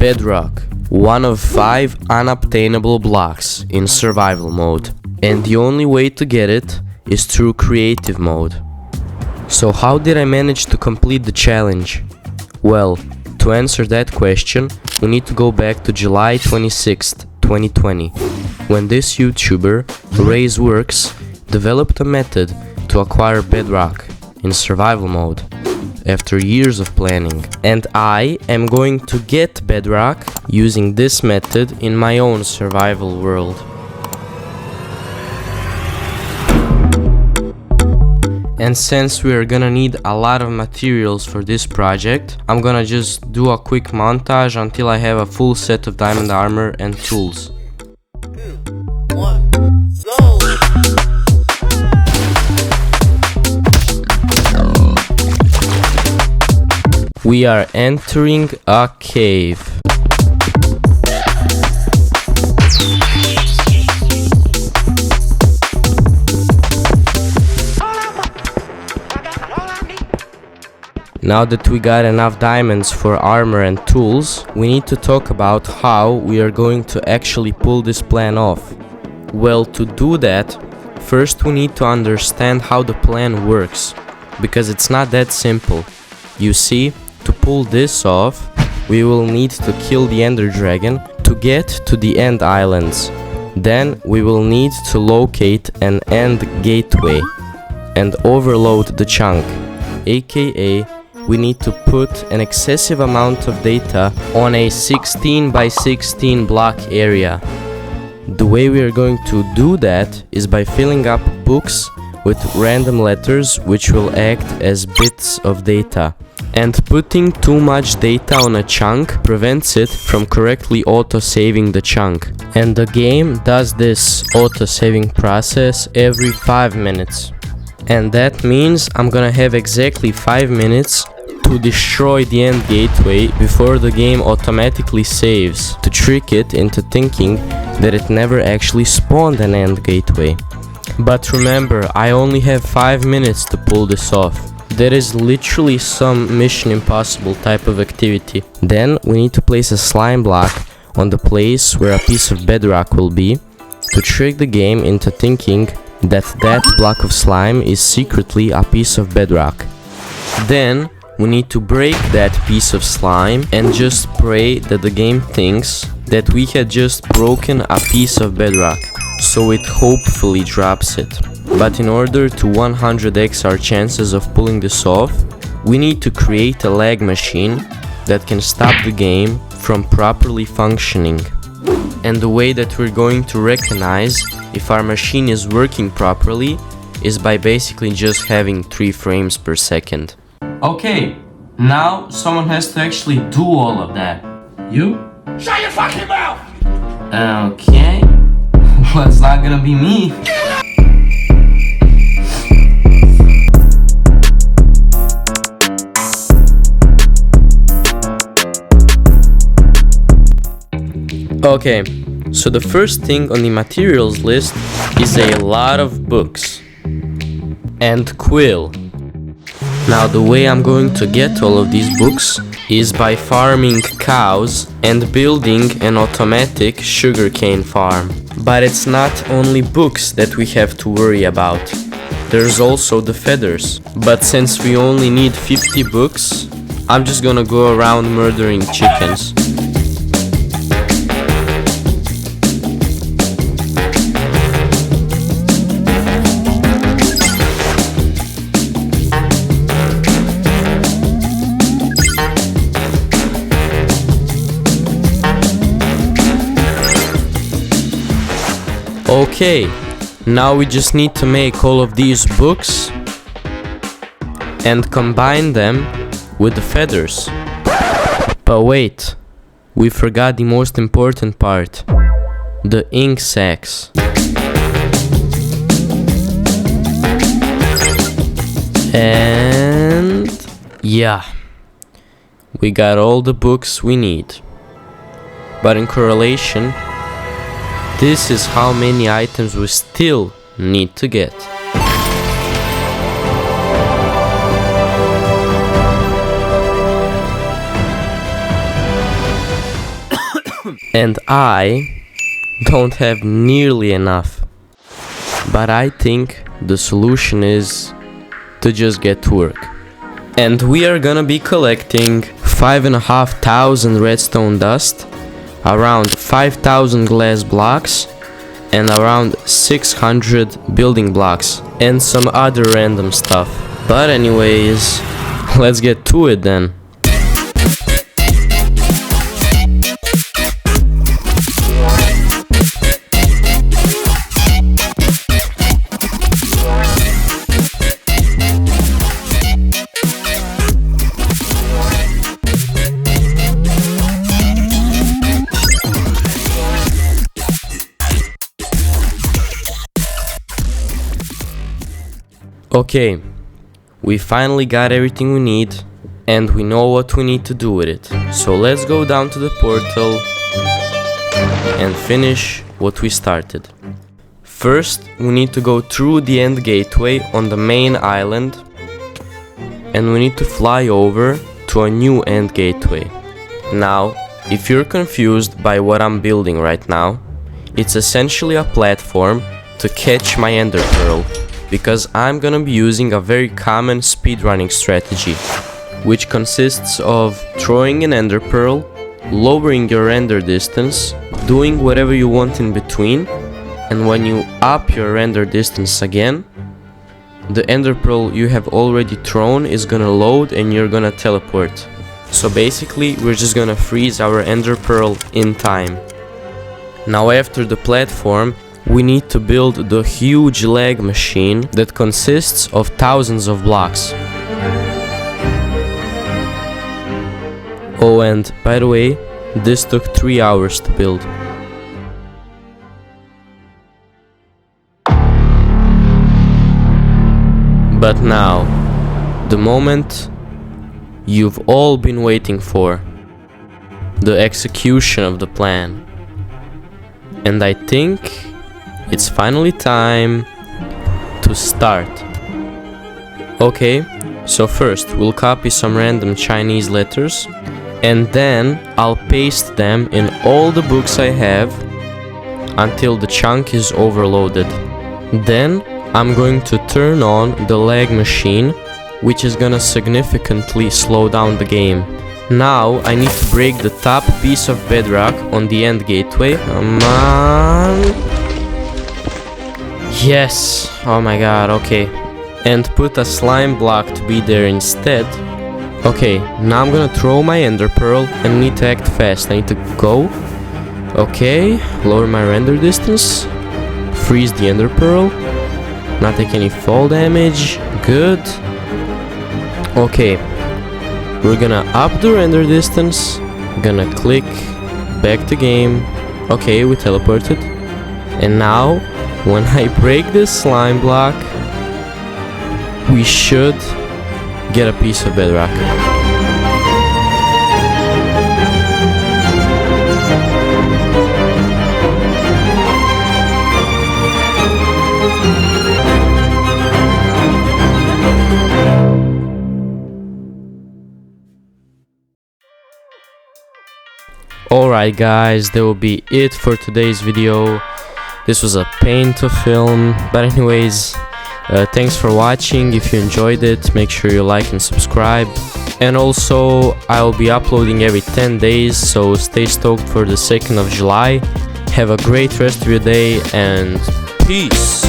Bedrock, one of 5 unobtainable blocks in survival mode, and the only way to get it is through creative mode. So how did I manage to complete the challenge? Well, to answer that question, we need to go back to July 26th, 2020, when this YouTuber, RaiseWorks, developed a method to acquire Bedrock in survival mode after years of planning. And I am going to get Bedrock using this method in my own survival world. And since we are gonna need a lot of materials for this project, I'm gonna just do a quick montage until I have a full set of diamond armor and tools. 2, 1, go! We are entering a cave. Now that we got enough diamonds for armor and tools, we need to talk about how we are going to actually pull this plan off. Well, to do that, first we need to understand how the plan works, because it's not that simple. You see, to pull this off, we will need to kill the Ender Dragon to get to the End Islands. Then we will need to locate an End Gateway and overload the chunk, aka we need to put an excessive amount of data on a 16 by 16 block area. The way we are going to do that is by filling up books with random letters which will act as bits of data. And putting too much data on a chunk prevents it from correctly auto-saving the chunk. And the game does this auto-saving process every 5 minutes. And that means I'm gonna have exactly 5 minutes to destroy the End Gateway before the game automatically saves, to trick it into thinking that it never actually spawned an End Gateway. But remember, I only have 5 minutes to pull this off. That is literally some Mission Impossible type of activity. Then we need to place a slime block on the place where a piece of bedrock will be, to trick the game into thinking that that block of slime is secretly a piece of bedrock. Then we need to break that piece of slime and just pray that the game thinks that we had just broken a piece of bedrock, so it hopefully drops it. But in order to 100x our chances of pulling this off, we need to create a lag machine that can stop the game from properly functioning. And the way that we're going to recognize if our machine is working properly is by basically just having 3 frames per second. Okay, now someone has to actually do all of that. You? Shut your fucking mouth! Okay. Well, it's not gonna be me. Okay, so the first thing on the materials list is a lot of books and quill. Now the way I'm going to get all of these books is by farming cows and building an automatic sugarcane farm. But it's not only books that we have to worry about. There's also the feathers. But since we only need 50 books, I'm just gonna go around murdering chickens. Okay, now we just need to make all of these books and combine them with the feathers. But wait, we forgot the most important part, the ink sacs. And yeah, we got all the books we need. But in correlation, this is how many items we still need to get. And I don't have nearly enough. But I think the solution is to just get to work. And we are gonna be collecting 5,500 redstone dust, around 5,000 glass blocks, and around 600 building blocks, and some other random stuff. But anyways, let's get to it then. Okay, we finally got everything we need, and we know what we need to do with it. So let's go down to the portal and finish what we started. First, we need to go through the end gateway on the main island, and we need to fly over to a new end gateway. Now, if you're confused by what I'm building right now, it's essentially a platform to catch my ender pearl, because I'm gonna be using a very common speedrunning strategy, which consists of throwing an ender pearl, lowering your render distance, doing whatever you want in between, and when you up your render distance again, the ender pearl you have already thrown is gonna load and you're gonna teleport. So basically, we're just gonna freeze our ender pearl in time. Now after the platform, we need to build the huge lag machine that consists of thousands of blocks. Oh, and by the way, this took 3 hours to build. But now, the moment you've all been waiting for, the execution of the plan. And I think it's finally time to start. Okay, so first we'll copy some random Chinese letters, and then I'll paste them in all the books I have until the chunk is overloaded. Then I'm going to turn on the lag machine, which is gonna significantly slow down the game. Now I need to break the top piece of bedrock on the end gateway. Come on. Yes! Oh my god, okay. And put a slime block to be there instead. Okay, now I'm gonna throw my ender pearl and need to act fast. I need to go. Okay, lower my render distance. Freeze the ender pearl. Not take any fall damage. Good. Okay, we're gonna up the render distance. Gonna click back to game. Okay, we teleported. And now, when I break this slime block, we should get a piece of bedrock. Alright guys, that will be it for today's video. This was a pain to film, but anyways, thanks for watching. If you enjoyed it, make sure you like and subscribe. And also, I'll be uploading every 10 days, so stay stoked for the 2nd of July. Have a great rest of your day, and peace!